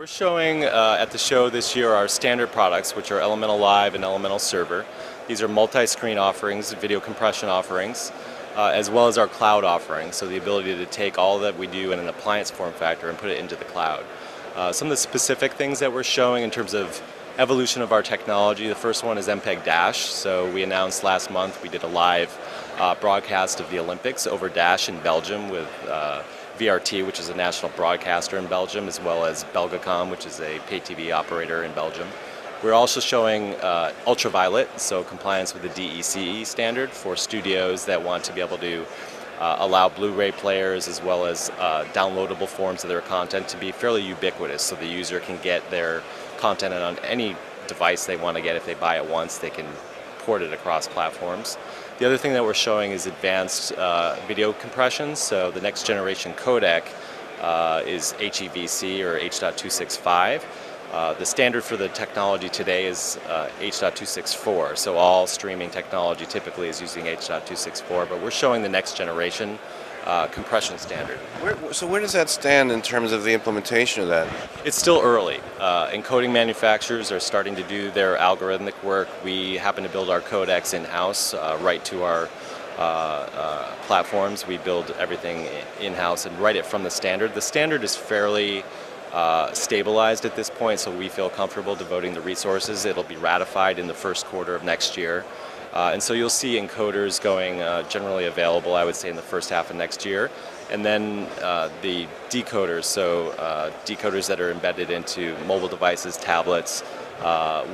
We're showing at the show this year our standard products, which are Elemental Live and Elemental Server. These are multi-screen offerings, video compression offerings, as well as our cloud offerings, so the ability to take all that we do in an appliance form factor and put it into the cloud. Some of the specific things that we're showing in terms of evolution of our technology, the first one is MPEG Dash. So we announced last month we did a live broadcast of the Olympics over Dash in Belgium with VRT, which is a national broadcaster in Belgium, as well as Belgacom, which is a pay TV operator in Belgium. We're also showing ultraviolet, so compliance with the DECE standard for studios that want to be able to allow Blu-ray players as well as downloadable forms of their content to be fairly ubiquitous, so the user can get their content on any device they want to get. If they buy it once, they can port it across platforms. The other thing that we're showing is advanced video compression. So the next generation codec is HEVC or H.265. The standard for the technology today is H.264. So all streaming technology typically is using H.264, but we're showing the next generation compression standard. So where does that stand in terms of the implementation of that? It's still early. Encoding manufacturers are starting to do their algorithmic work. We happen to build our codecs in-house right to our platforms. We build everything in-house and write it from the standard. The standard is fairly stabilized at this point, so we feel comfortable devoting the resources. It'll be ratified in the first quarter of next year. And so you'll see encoders going generally available, I would say, in the first half of next year. And then the decoders, so decoders that are embedded into mobile devices, tablets,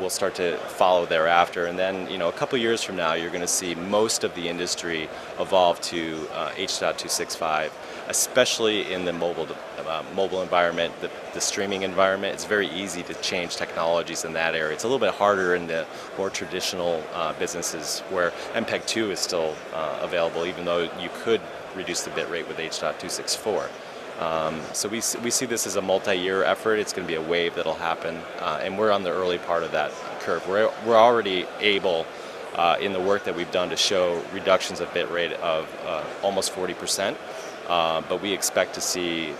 will start to follow thereafter. And then, a couple years from now, you're going to see most of the industry evolve to H.265, especially in the mobile environment, the streaming environment. It's very easy to change technologies in that area. It's a little bit harder in the more traditional businesses where MPEG-2 is still available, even though you could reduce the bit rate with H.264. So we see this as a multi-year effort. It's going to be a wave that'll happen, and we're on the early part of that curve. We're already able, in the work that we've done, to show reductions of bit rate of almost 40%, but we expect to see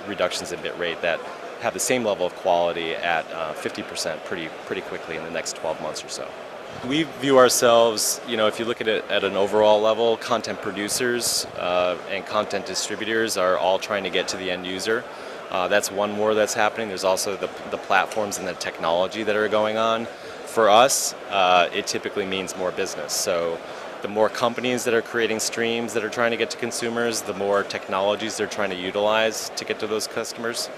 reductions in bit rate that have the same level of quality at 50% pretty quickly in the next 12 months or so. We view ourselves, if you look at it at an overall level, content producers and content distributors are all trying to get to the end user. That's one war that's happening. There's also the platforms and the technology that are going on. For us, it typically means more business. So the more companies that are creating streams that are trying to get to consumers, the more technologies they're trying to utilize to get to those customers.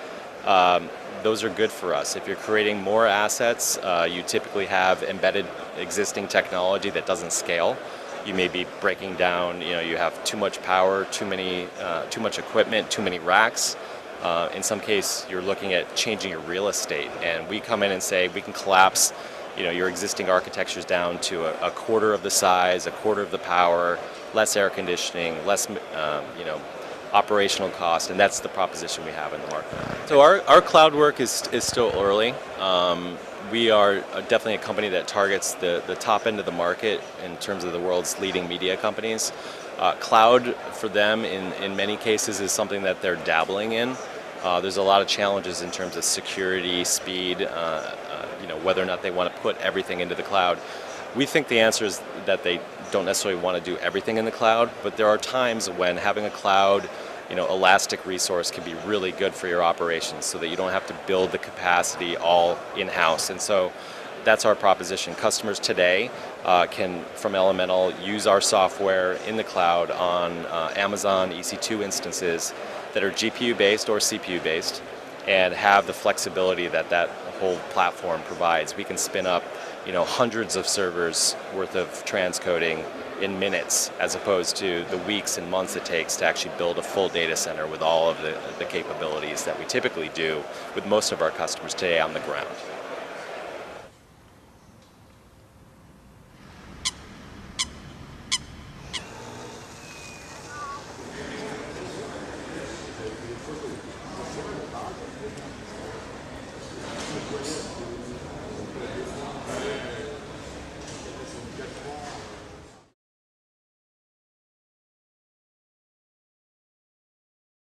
Those are good for us. If you're creating more assets, you typically have embedded existing technology that doesn't scale. You may be breaking down, you have too much power, too much equipment, too many racks. In some case, you're looking at changing your real estate, and we come in and say we can collapse your existing architectures down to a quarter of the size, a quarter of the power, less air conditioning, less operational cost, and that's the proposition we have in the market. So our cloud work is still early. We are definitely a company that targets the top end of the market in terms of the world's leading media companies. Cloud for them in many cases is something that they're dabbling in. There's a lot of challenges in terms of security, speed, whether or not they want to put everything into the cloud. We think the answer is that they don't necessarily want to do everything in the cloud, but there are times when having a cloud, elastic resource can be really good for your operations, so that you don't have to build the capacity all in-house. And so that's our proposition. Customers today can, from Elemental, use our software in the cloud on Amazon EC2 instances that are GPU-based or CPU-based, and have the flexibility that whole platform provides. We can spin up hundreds of servers worth of transcoding in minutes, as opposed to the weeks and months it takes to actually build a full data center with all of the capabilities that we typically do with most of our customers today on the ground.